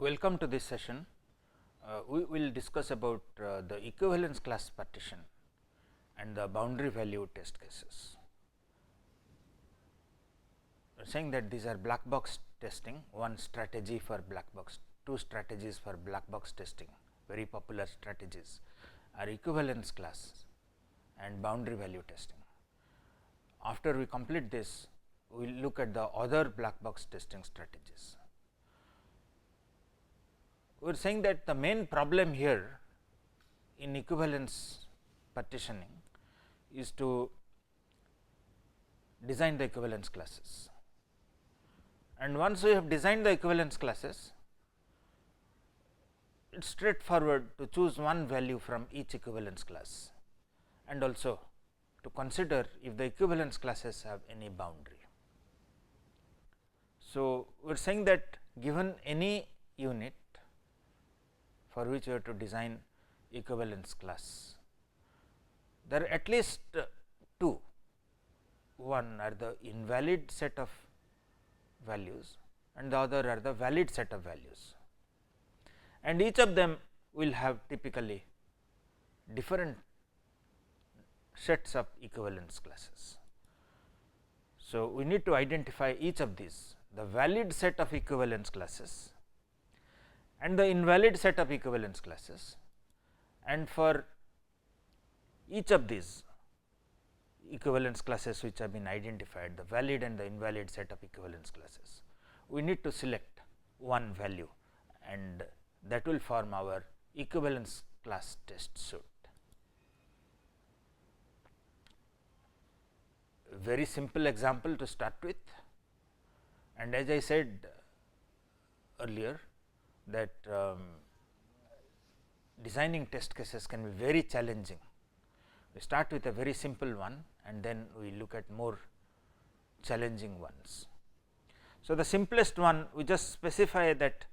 Welcome to this session. We will discuss about the equivalence class partition and the boundary value test cases. We are saying that these are black box testing, one strategy for black box, two strategies for black box testing, very popular strategies are equivalence class and boundary value testing. After we complete this, we will look at the other black box testing strategies. We are saying that the main problem here in equivalence partitioning is to design the equivalence classes. And once we have designed the equivalence classes, it is straightforward to choose one value from each equivalence class and also to consider if the equivalence classes have any boundary. So, we are saying that given any unit for which we have to design equivalence class, there are at least two. One are the invalid set of values and the other are the valid set of values, and each of them will have typically different sets of equivalence classes. So, we need to identify each of these, the valid set of equivalence classes and the invalid set of equivalence classes, and for each of these equivalence classes which have been identified, the valid and the invalid set of equivalence classes, we need to select one value and that will form our equivalence class test suite. A very simple example to start with, and as I said earlier that designing test cases can be very challenging. We start with a very simple one and then we look at more challenging ones. So, the simplest one, we just specify that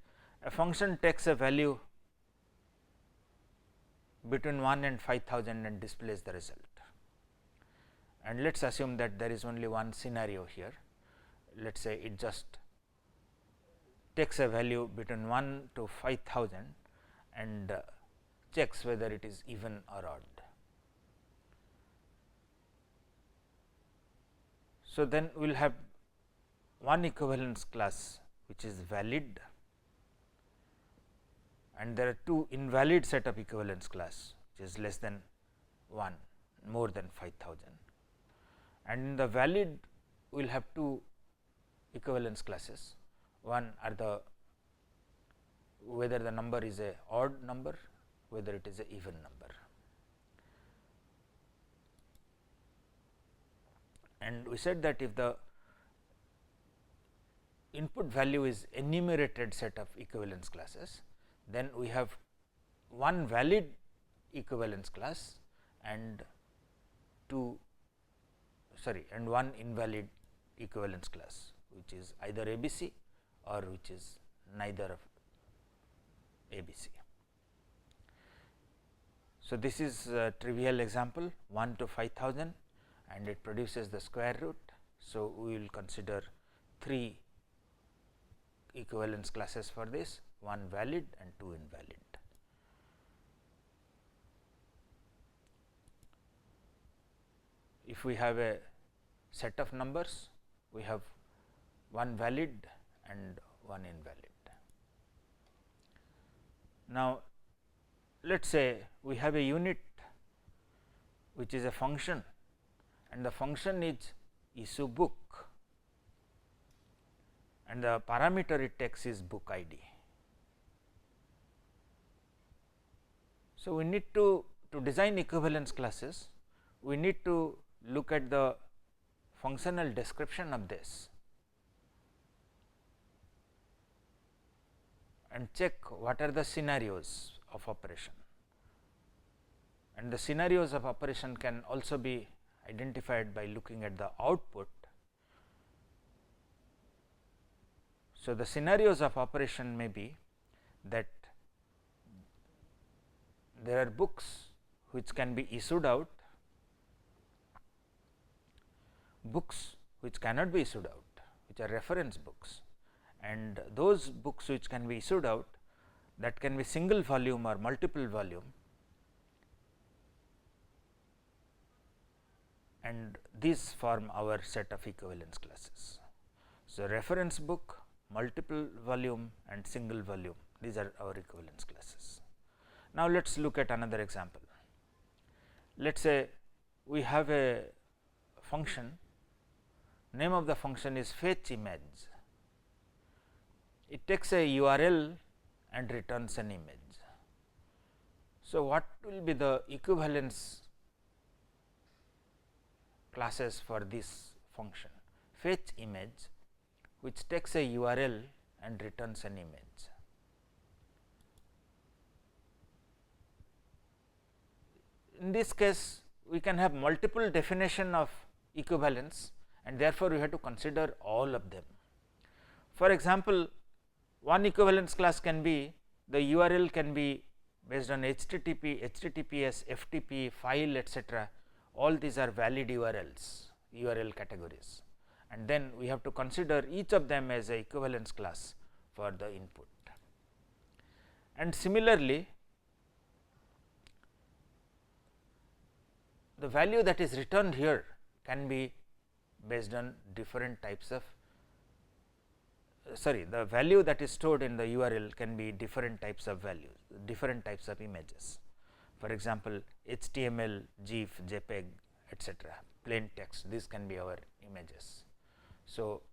a function takes a value between 1 and 5000 and displays the result. And let us assume that there is only one scenario here. Let us say it just takes a value between 1 to 5000 and checks whether it is even or odd. So, then we will have one equivalence class which is valid, and there are two invalid set of equivalence class which is less than 1, more than 5000, and in the valid we will have two equivalence classes. One are the whether the number is a odd number, whether it is a even number. And we said that if the input value is enumerated set of equivalence classes, then we have one valid equivalence class and one invalid equivalence class, which is either ABC or which is neither of ABC. So, this is a trivial example 1 to 5000 and it produces the square root. So, we will consider 3 equivalence classes for this, one valid and 2 invalid. If we have a set of numbers, we have one valid and one invalid. Now, let us say we have a unit which is a function and the function is issue book and the parameter it takes is book ID. So, we need to design equivalence classes, we need to look at the functional description of this and check what are the scenarios of operation, and the scenarios of operation can also be identified by looking at the output. So, the scenarios of operation may be that there are books which can be issued out, books which cannot be issued out, which are reference books, and those books which can be issued out that can be single volume or multiple volume, and these form our set of equivalence classes. So, reference book, multiple volume and single volume, these are our equivalence classes. Now, let us look at another example. Let us say we have a function, name of the function is fetch image. It takes a URL and returns an image. So, what will be the equivalence classes for this function? Fetch image, which takes a URL and returns an image. In this case, we can have multiple definition of equivalence, and therefore, we have to consider all of them. For example, one equivalence class can be the URL can be based on HTTP, HTTPS, FTP, file, etc. All these are valid URLs, URL categories, and then we have to consider each of them as a equivalence class for the input. And similarly, the value that is returned here can be based on different types of the value that is stored in the URL can be different types of values, different types of images. For example, HTML, GIF, JPEG, etc., plain text, these can be our images. So,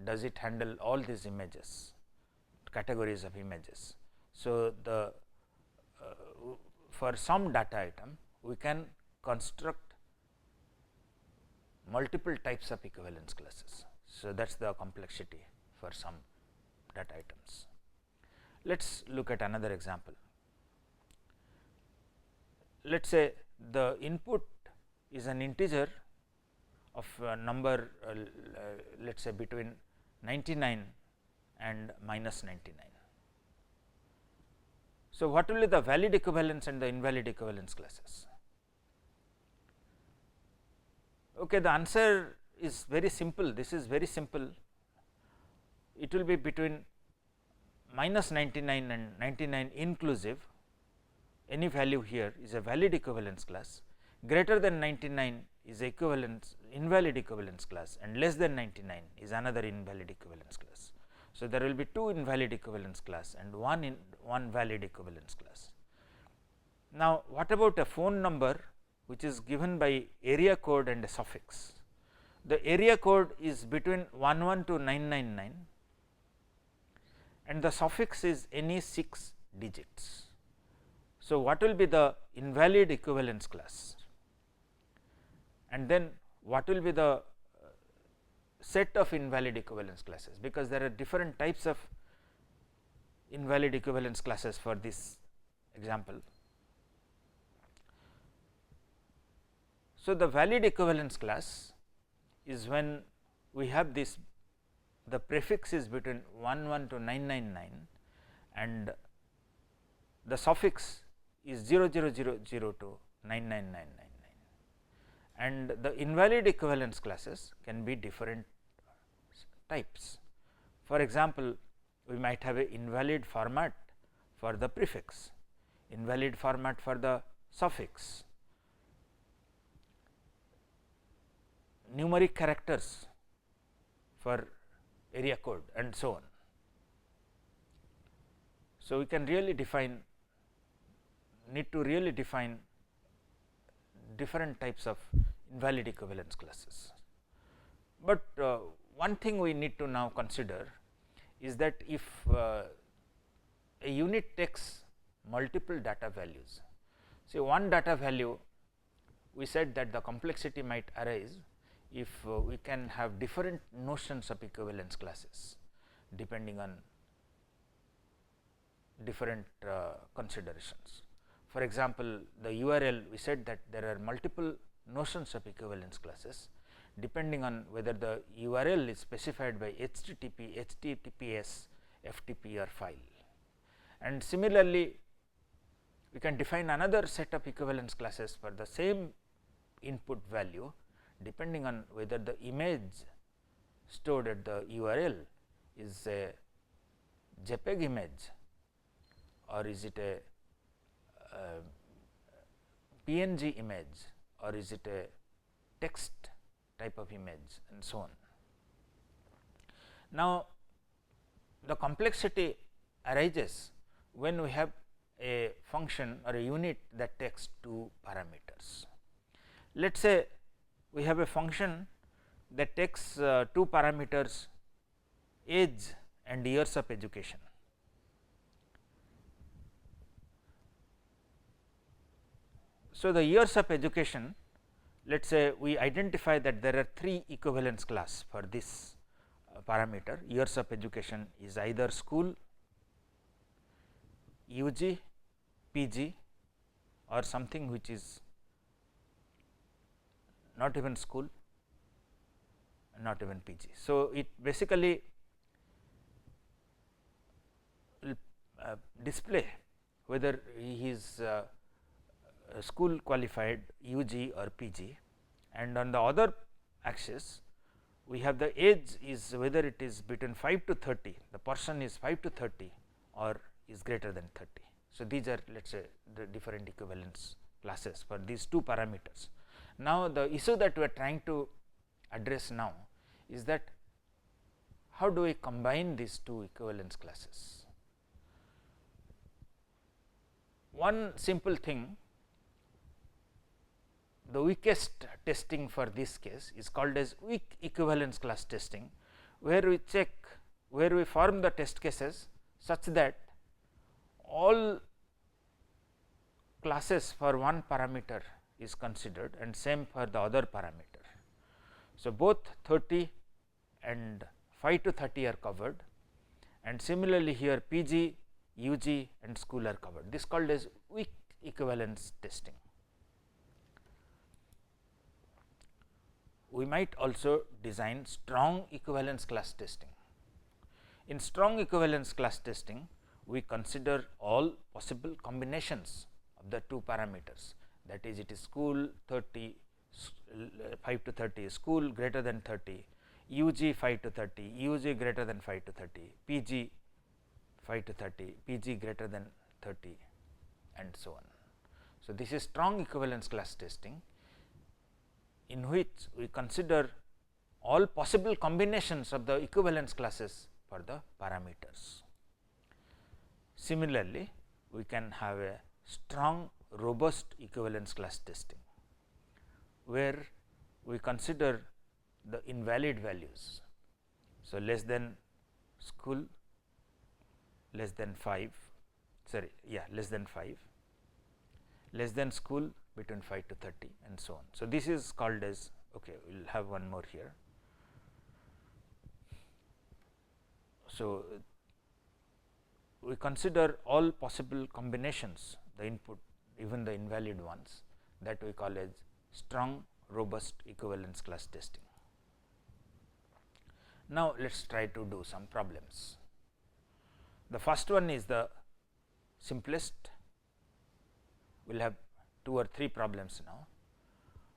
does it handle all these images, categories of images? So, the for some data item we can construct multiple types of equivalence classes. So, that is the complexity for some data items. Let us look at another example. Let us say the input is an integer of a number let us say between 99 and minus 99. So, what will be the valid equivalence and the invalid equivalence classes? Okay, the answer is very simple. This is very simple. It will be between minus 99 and 99 inclusive. Any value here is a valid equivalence class. Greater than 99 is equivalence invalid equivalence class, and less than 99 is another invalid equivalence class. So, there will be two invalid equivalence class and one valid equivalence class. Now, what about a phone number which is given by area code and a suffix? The area code is between 11 to 999 and the suffix is any 6 digits. So, what will be the invalid equivalence class, and then what will be the set of invalid equivalence classes, because there are different types of invalid equivalence classes for this example. So, the valid equivalence class is when we have this, the prefix is between 11 to 999 and the suffix is 0000 to 99999, and the invalid equivalence classes can be different types. For example, we might have a invalid format for the prefix, invalid format for the suffix, numeric characters for area code, and so on. So, we can really need to really define different types of invalid equivalence classes. But one thing we need to now consider is that if a unit takes multiple data values, say one data value, we said that the complexity might arise if we can have different notions of equivalence classes depending on different considerations. For example, the URL, we said that there are multiple notions of equivalence classes depending on whether the URL is specified by HTTP, HTTPS, FTP or file. And similarly, we can define another set of equivalence classes for the same input value depending on whether the image stored at the URL is a JPEG image or is it a PNG image, or is it a text type of image, and so on. Now, the complexity arises when we have a function or a unit that takes two parameters. Let us say we have a function that takes two parameters, age and years of education. So, the years of education, let us say we identify that there are three equivalence class for this parameter. Years of education is either school, UG, PG, or something which is not even school, not even PG. So, it basically display whether he is school qualified, UG or PG, and on the other axis we have the age is whether it is between 5 to 30, the person is 5 to 30 or is greater than 30. So, these are let us say the different equivalence classes for these two parameters. Now, the issue that we are trying to address now is that how do we combine these two equivalence classes? One simple thing, the weakest testing for this case is called as weak equivalence class testing, where we check, where we form the test cases such that all classes for one parameter is considered and same for the other parameter. So, both 30 and 5 to 30 are covered, and similarly here PG, UG and school are covered. This is called as weak equivalence testing. We might also design strong equivalence class testing. In strong equivalence class testing, we consider all possible combinations of the two parameters, that is, it is school 30, 5 to 30, school greater than 30, UG 5 to 30, UG greater than 5 to 30, PG 5 to 30, PG greater than 30, and so on. So, this is strong equivalence class testing, in which we consider all possible combinations of the equivalence classes for the parameters. Similarly, we can have a strong robust equivalence class testing, where we consider the invalid values. So, less than school, less than 5, sorry, less than 5, less than school between 5 to 30 and so on. So, this is called as, okay, we will have one more here. So, we consider all possible combinations, the input, even the invalid ones, that we call as strong robust equivalence class testing. Now, let us try to do some problems. The first one is the simplest. We will have 2 or 3 problems now.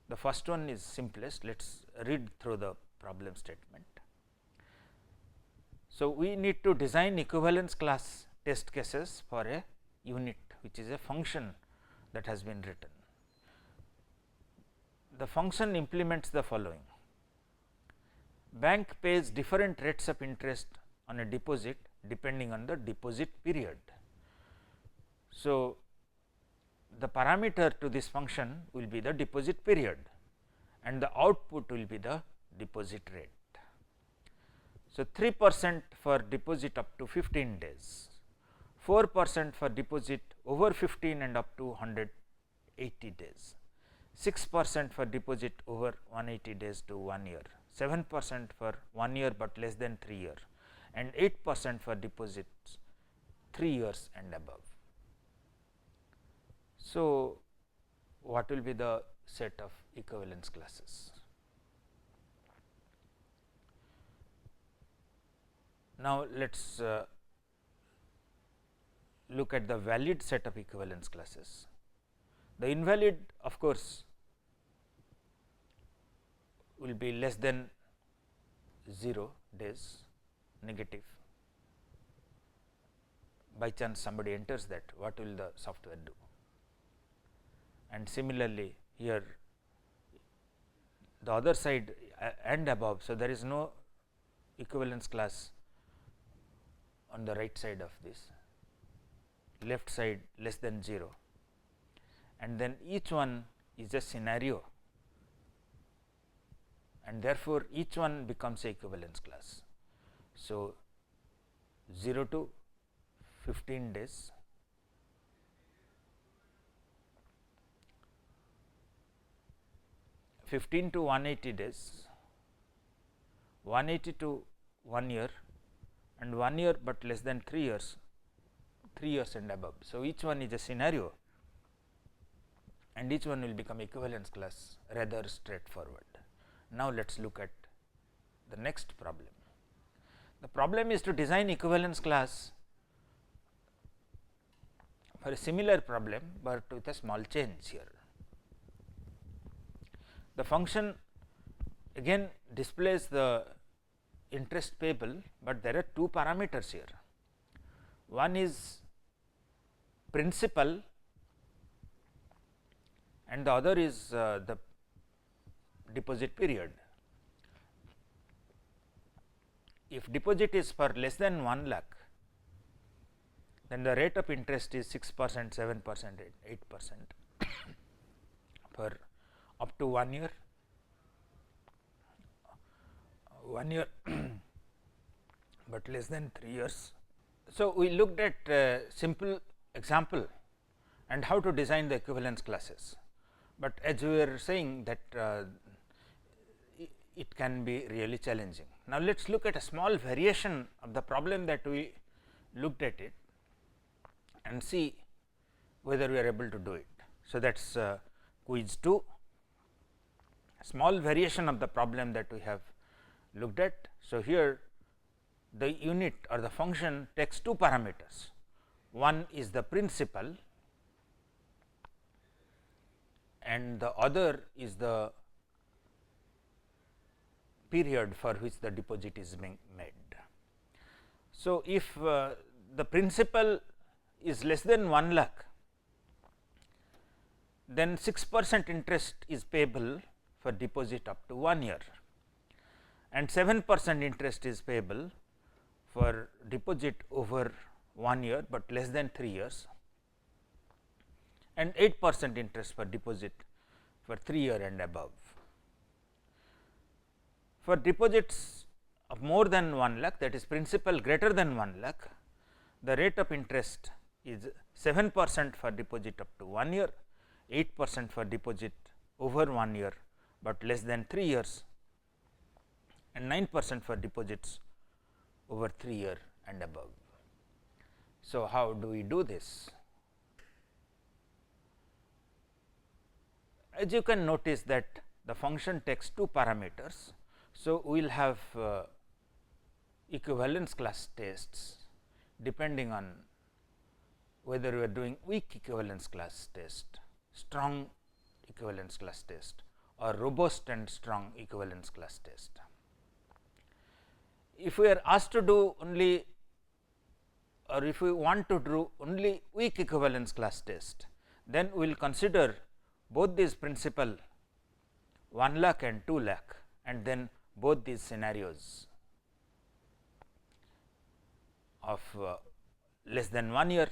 The first one is simplest. Let us read through the problem statement. So, we need to design equivalence class test cases for a unit, which is a function that has been written. The function implements the following: bank pays different rates of interest on a deposit depending on the deposit period. So, the parameter to this function will be the deposit period and the output will be the deposit rate. So, 3% for deposit up to 15 days, 4% for deposit over 15 and up to 180 days, 6% for deposit over 180 days to 1 year, 7% for 1 year but less than 3 years, and 8% for deposits 3 years and above. So, what will be the set of equivalence classes? Now, let us look at the valid set of equivalence classes. The invalid, of course, will be less than 0 days, negative, by chance somebody enters that, what will the software do? And similarly, here the other side and above. So, there is no equivalence class on the right side of this, left side less than 0, and then each one is a scenario, and therefore, each one becomes a equivalence class. So, 0 to 15 days, 15 to 180 days, 180 to 1 year, and 1 year, but less than 3 years, 3 years and above. So, each one is a scenario, and each one will become equivalence class rather straightforward. Now, let us look at the next problem. The problem is to design equivalence class for a similar problem, but with a small change here. The function again displays the interest payable, but there are two parameters here. One is principal and the other is the deposit period. If deposit is for less than 1 lakh, then the rate of interest is 6%, 7%, 8% for up to 1 year, 1 year but less than 3 years. So, we looked at a simple example and how to design the equivalence classes, but as we were saying that it can be really challenging. Now, let us look at a small variation of the problem that we looked at it and see whether we are able to do it. So, that is quiz 2, small variation of the problem that we have looked at. So, here the unit or the function takes two parameters. One is the principal and the other is the period for which the deposit is being made. So, if the principal is less than 1 lakh, then 6% interest is payable for deposit up to 1 year, and 7% interest is payable for deposit over 1 year, but less than 3 years, and 8% interest for deposit for 3 year and above. For deposits of more than 1 lakh, that is principal greater than 1 lakh, the rate of interest is 7% for deposit up to 1 year, 8% for deposit over 1 year, but less than 3 years, and 9% for deposits over 3 year and above. So, how do we do this? As you can notice that the function takes two parameters. So, we will have equivalence class tests depending on whether we are doing weak equivalence class test, strong equivalence class test, or robust and strong equivalence class test. If we are asked to do only, or if we want to do only weak equivalence class test, then we will consider both these principal 1 lakh and 2 lakh, and then both these scenarios of less than 1 year,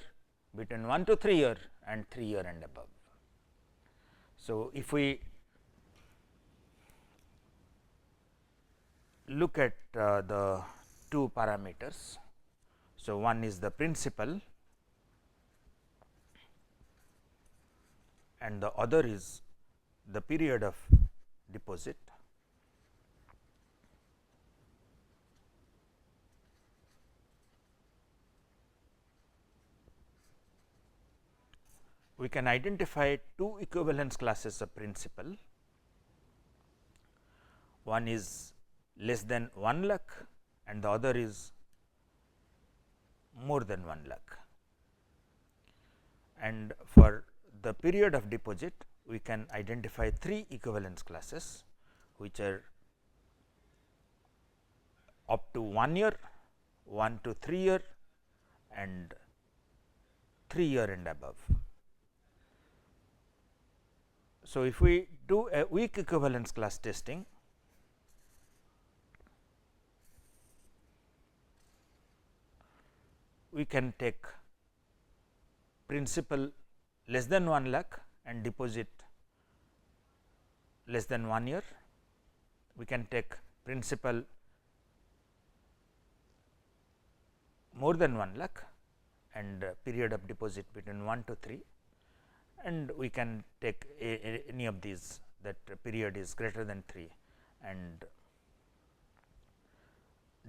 between 1 to 3 year, and 3 year and above. So, if we look at the two parameters. So, one is the principal and the other is the period of deposit. We can identify two equivalence classes of principal. One is less than 1 lakh and the other is more than 1 lakh. And for the period of deposit, we can identify three equivalence classes, which are up to 1 year, 1 to 3 year, and 3 year and above. So, if we do a weak equivalence class testing, we can take principal less than 1 lakh and deposit less than 1 year. We can take principal more than 1 lakh and period of deposit between 1 to 3, and we can take any of these that period is greater than 3 and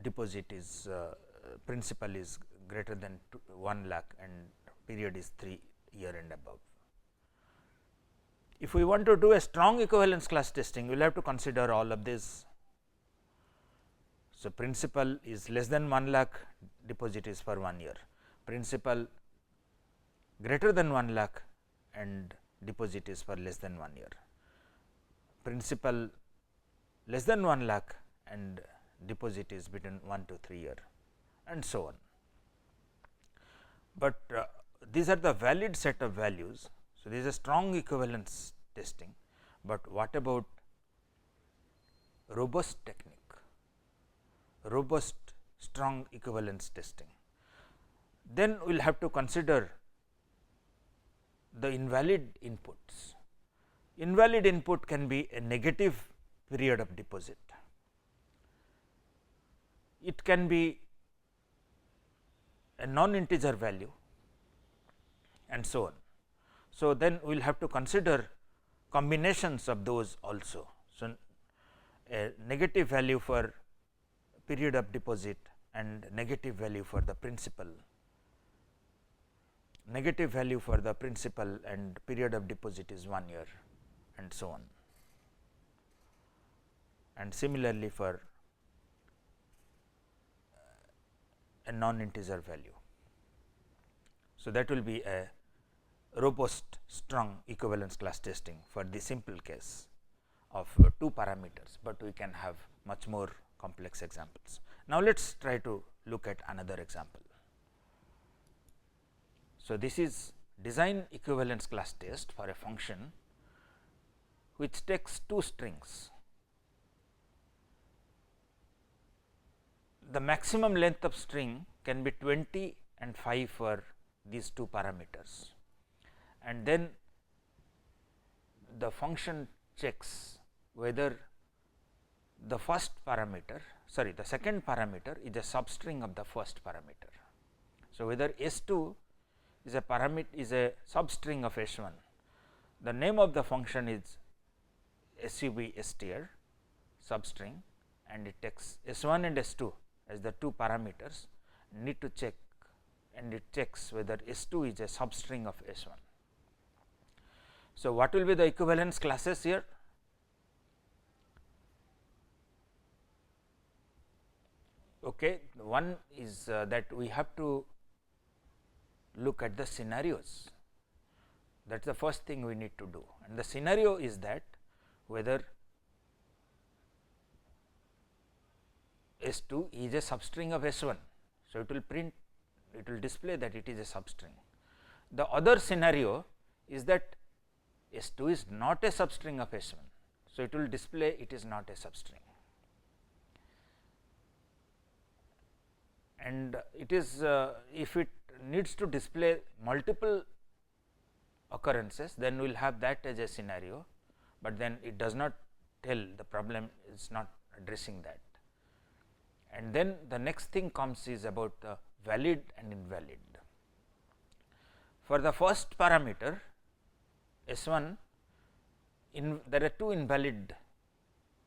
deposit is principal is greater than 1 lakh and period is 3 year and above. If we want to do a strong equivalence class testing, we will have to consider all of this. So, principal is less than 1 lakh, deposit is for 1 year, principal greater than 1 lakh and deposit is for less than 1 year, principal less than 1 lakh and deposit is between 1 to 3 year, and so on. But these are the valid set of values. So, this is a strong equivalence testing, but what about robust technique, robust strong equivalence testing? Then we will have to consider the invalid inputs. Invalid input can be a negative period of deposit, it can be a non-integer value, and so on. So, then we will have to consider combinations of those also. So, a negative value for period of deposit and negative value for the principal, negative value for the principal and period of deposit is 1 year, and so on. And similarly for a non-integer value. So, that will be a robust strong equivalence class testing for the simple case of 2 parameters, but we can have much more complex examples. Now, let us try to look at another example. So, this is design equivalence class test for a function which takes 2 strings. The maximum length of string can be 20 and 5 for these 2 parameters, and then the function checks whether the first parameter, sorry, the second parameter is a substring of the first parameter. So, whether S2 is a parameter is a substring of S1, the name of the function is substr substring, and it takes S1 and S2 as the 2 parameters, need to check, and it checks whether S2 is a substring of S1. So, what will be the equivalence classes here? Okay, one is that we have to look at the scenarios. That is the first thing we need to do, and the scenario is that whether S2 is a substring of S1. So, it will print, it will display that it is a substring. The other scenario is that S2 is not a substring of S1. So, it will display it is not a substring, and it is if it needs to display multiple occurrences, then we will have that as a scenario, but then it does not tell, the problem is not addressing that. And then the next thing comes is about the valid and invalid. For the first parameter S1, there are 2 invalid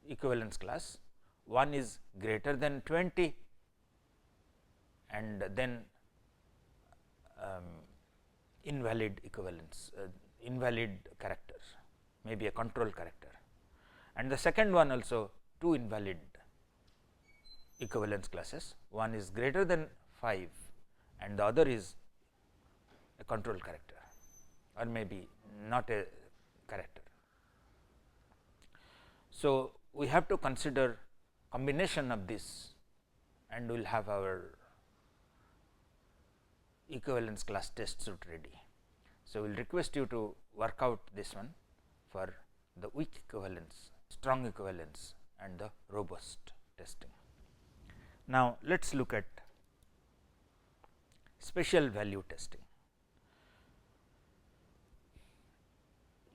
equivalence class, one is greater than 20 and then invalid equivalence, invalid character, maybe a control character, and the second one also 2 invalid equivalence classes, one is greater than 5 and the other is a control character or maybe not a character. So, we have to consider combination of this and we will have our equivalence class test suite ready. So, we will request you to work out this one for the weak equivalence, strong equivalence and the robust testing. Now, let us look at special value testing.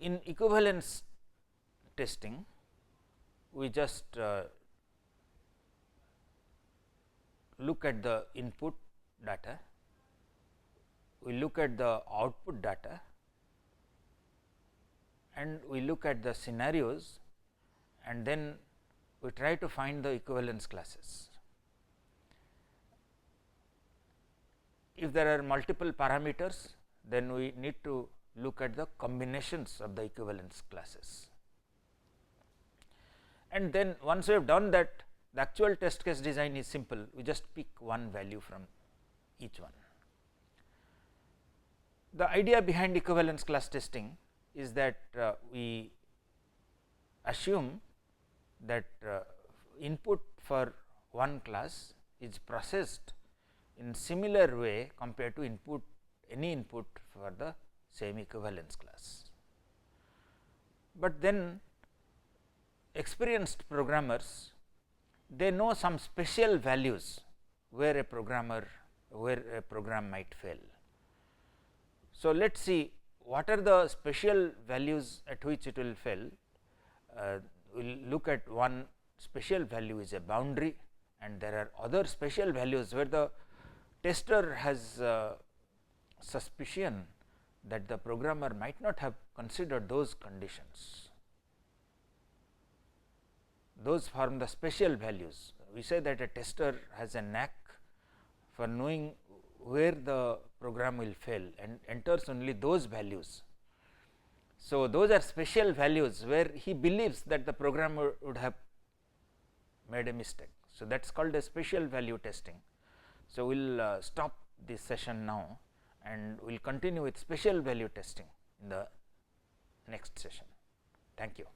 In equivalence testing, we just look at the input data, we look at the output data and we look at the scenarios, and then we try to find the equivalence classes. If there are multiple parameters, then we need to look at the combinations of the equivalence classes. And then once we have done that, the actual test case design is simple, we just pick one value from each one. The idea behind equivalence class testing is that we assume that input for one class is processed in similar way compared to any input for the same equivalence class. But then experienced programmers, they know some special values where a program might fail. So, let us see what are the special values at which it will fail. We will look at one special value is a boundary, and there are other special values where the tester has suspicion that the programmer might not have considered those conditions. Those form the special values. We say that a tester has a knack for knowing where the program will fail and enters only those values. So, those are special values where he believes that the programmer would have made a mistake. So, that is called a special value testing. So, we will stop this session now and we will continue with special value testing in the next session. Thank you.